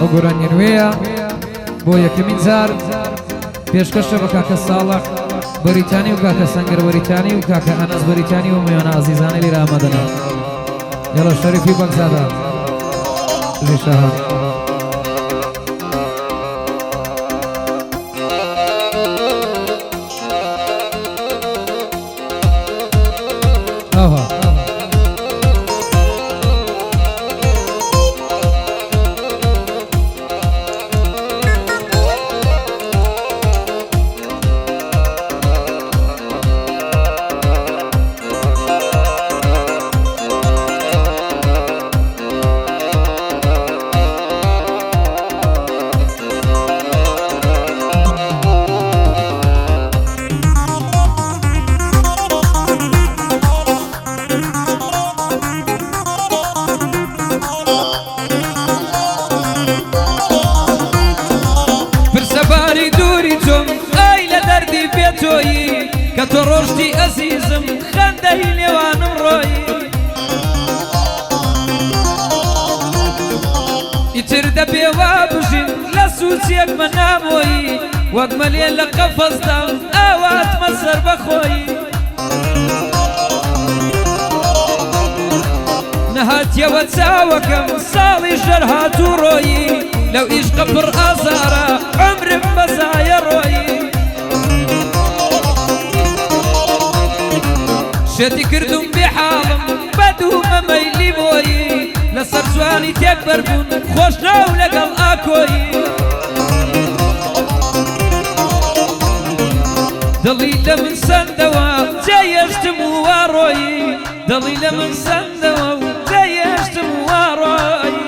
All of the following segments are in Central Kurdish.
ئەوگۆرانیە نوێیە بۆ یەکەمین جار پێشکەشە بە کاکە ساڵح بەریتانی و کاکە سەنگەر بەریتانی و کاکە ئەنەس بەریتانی و میوانە عەزیزانەی لێرە ئامادەنە یاڵە شەریفی بەگزادە ژیشەها کە تۆ ڕۆژتی ئەزیزم خەندەی لێوانم ڕۆیی ئیتر دەبێوا بژین لە سوچێکمە نامۆیی وەک مەلێ لە قەفەزدا ئاواتمە سەر بەخۆیی نەهاتیەوە چاوەکەم ساڵی ژەر هاتوو ڕۆیی لەو ئیشقە پڕ ئازارە عەمرم بەزایە ڕۆیی شێتی کردم بێ حاڵم بەدوومە مەیلی بۆیی لەسەر جوانی تێک بەربوون خۆشناو لەگەڵ ئاکۆیی دڵی لە من سەندەوە جێهێشتم و وا ڕۆیی دڵی لە من سەندەوە و جێهێشتم و وا ڕۆیی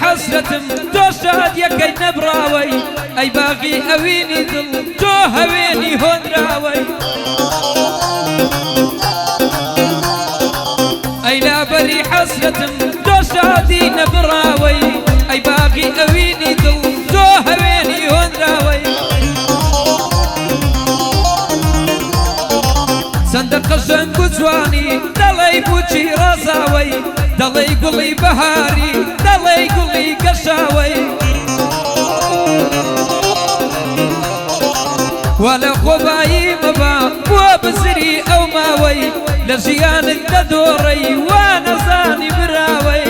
حسرتم تۆ شادیەکەی نەبراوەی ئەی باغی ئەوینی دڵ تۆ هەوێنی هۆنراوەی ئەی لابەری حەسرتم تۆ شادی نەبراوەی ئەی باغی ئەوینی دڵ تۆ هەوێنی هۆنراوەی چەندە قەشەنگ و جوانی دەڵێی بوچی ڕازاوەی دەڵێی گوڵی بەهاری دەڵێی گوڵی گەشاوەی وا لە خۆبایی مەبا بووە بزری ئەو ماوەی لە ژیانت دەدۆڕەی وا نەزانی براوەی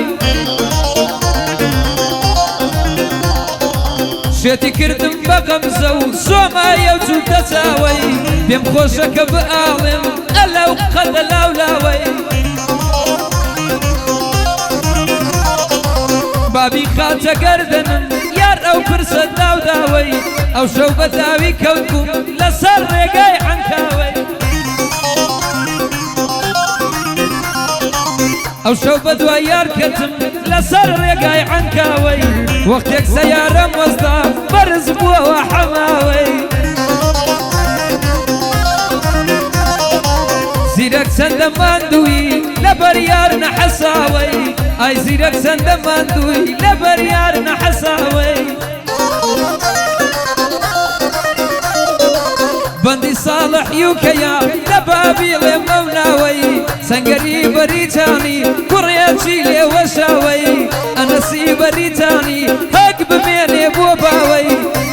شێتی کردم بە غەمزە و زۆمایە و چووتە چاوەی پێم خۆشە کە بئاڵێم ئەلەو قەدە لاولاوەی بابی خاتە گەردنم یار ئەو پرسە داوداوەی ئەو شەو بە داوی کەوت بووم لەسەر ڕێگای عەنکاوەی ئەو شەو بە دوای یار کەتم لەسەر ڕێگای عەنکاوەی وەختێک سەیارەم وەستا بەرز بووەوە حەماوەی زیرەک چەندە ماندووی لەبەر یار نەحەساوەی ئای زیرەک چەندە ماندووی لەبەر یار نەحەساوەی بەندی ساڵحی و کەیا لە بابیڵێ مەوناوەی سەنگەری بەریتانی کوڕێکی لێوەشاوەی ئەنەسی بەریتانی هەک بمێنێ بۆ باوەی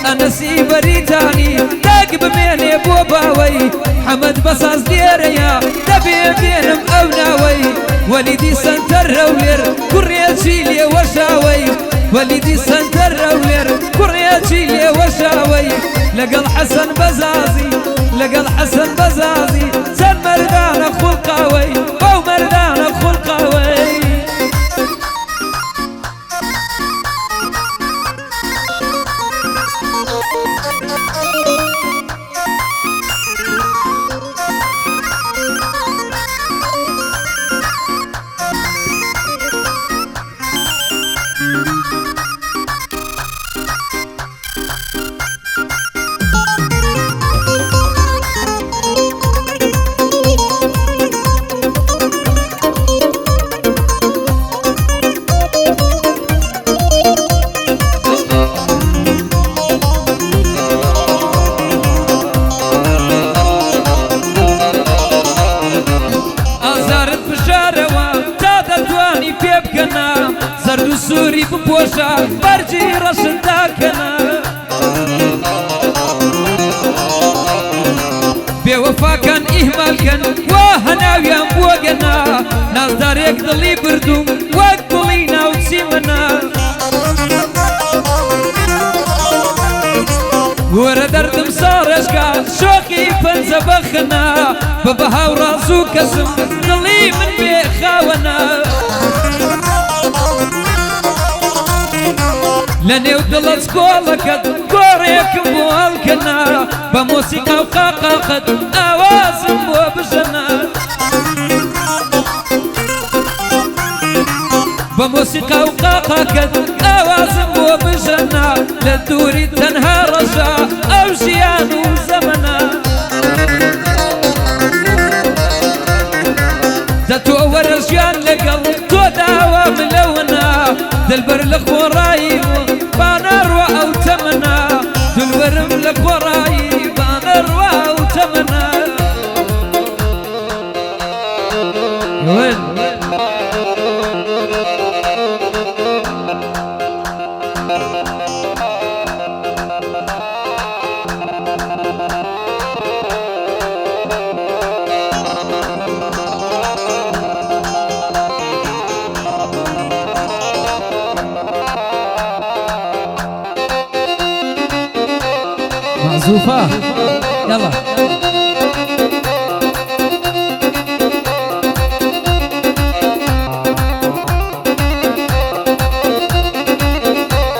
ئەنەسی بەریتانی هەک بمێنێ بۆ باوەی حەمەد بەساز لێرەیە دەبێ بێنم ئەو ناوەی وەلیدی سەنتەر ڕەولێر کوڕێکی لێوەشاوەی وەلیدی سەنتەر ڕەولێر کوڕێکی لێوەشاوەی لەگەڵ حەسەن بەزازی لەگەڵ حەسەن بەزازی چەند مەردانە خوڵقاوەی ئەو مەردانە خوڵقاوەی زرد و سووری بپۆشە بەرجی ڕەشت داکەنە بێوەفاکان ئیهمالکەن وا هەناویان بووەگەنا نازدارێک دڵی بردوم وەک گوڵی ناوچی منە وەرە دەردم ساڕێژکە شۆقی پەنجە بەخەنە بە بەهاو ڕاز و کەسم دڵی من بێ خاوەنە لە نێو دڵت کۆڵەکەت گۆڕێکم بۆ هەڵکەنا بە مۆسیقا و قاقاقەت ئاوازم بۆ بژەنە بە مۆسیقا و قاقاقەت ئاوازم بۆ بژەنە لە دووری تەنها ڕەشە ئەو ژیان و زەمەنە دە تۆ وەرە ژیان لەگەڵ تۆ داوا ملەوەنا دلبەر لە خۆڕایی بانەڕوە ئەو تەمەنە دلبەرم لە خۆڕایی بانەڕوە ئەو تەمەنە معزوفة يلا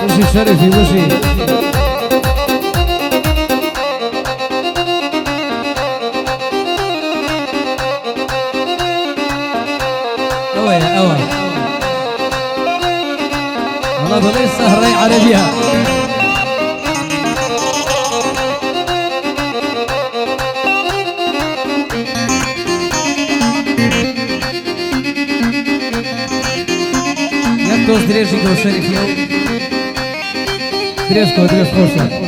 وشي شريفي وشي اوي والله بغيت سهري على بيها Toți drejii cu șerif eu Dreș cu dreș coșa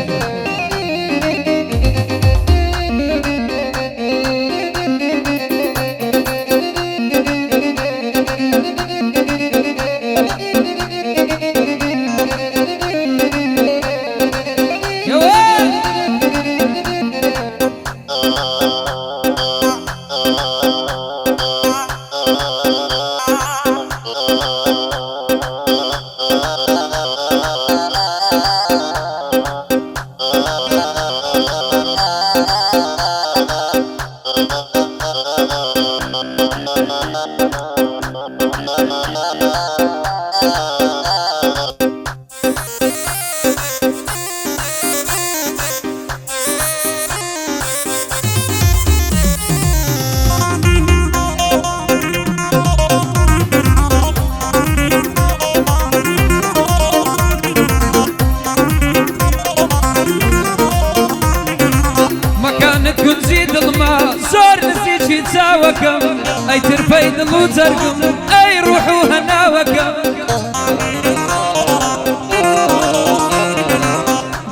أي ترفي دلو ترقم أي روحو هناوكم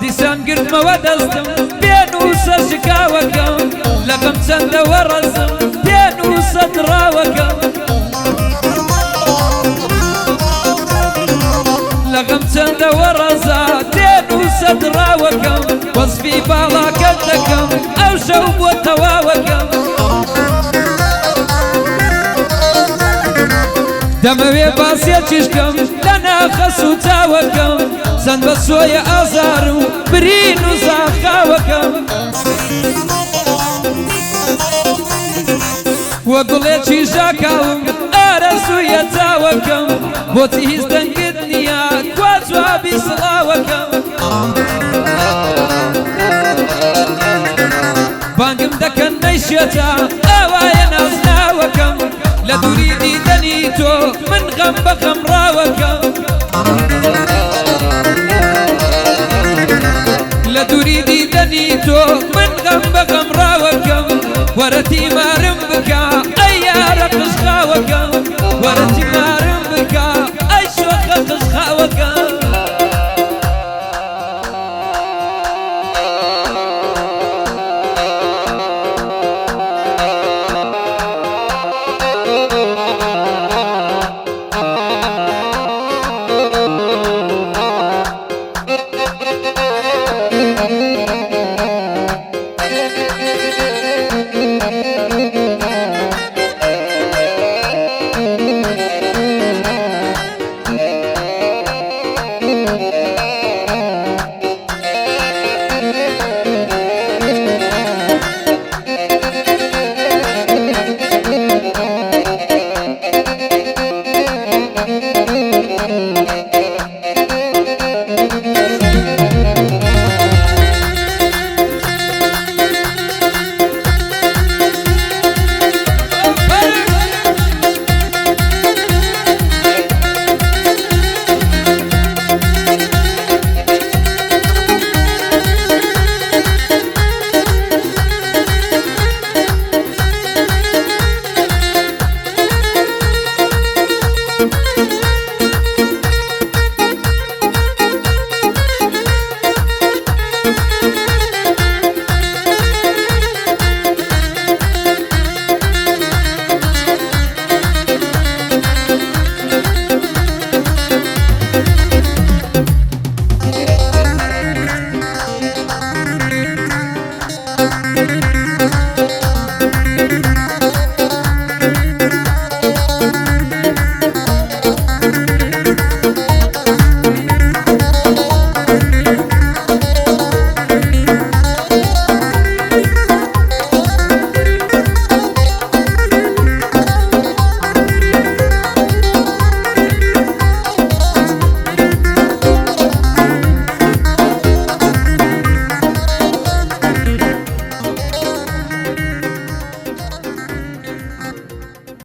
ديسان قرد مودستم بينوسا شكاوكم لقم سند ورزم بينوسا دراوكم لقم سند ورزا بينوسا دراوكم وصفي بالا كدكم أو شوب وتواوكم دەمەوێ باسێکیشکەم لە ناخەسو چاوەکەم چەند بە سۆیە ئازار و برین و زاخاوەکەم وە گوڵێکی ژاکاوم ئارەزوویە چاوەکەم بۆچی هیچ دەنگت نییە کوا جوابی سڵاوەکەم بانگم دەکەن نەیشێتە ئاوایە نازناوەکەم لە دووری دیدەنی تۆ من غەم بە غەمڕاوەکەم لە دووری دیدەنی تۆ من غەم بە غەمڕاوەکەم وەرە تیمارم بکە ئەی یارە قژخاوەکەم وەرە تیمارم بکە ئەی شۆخە قژخاوەکەم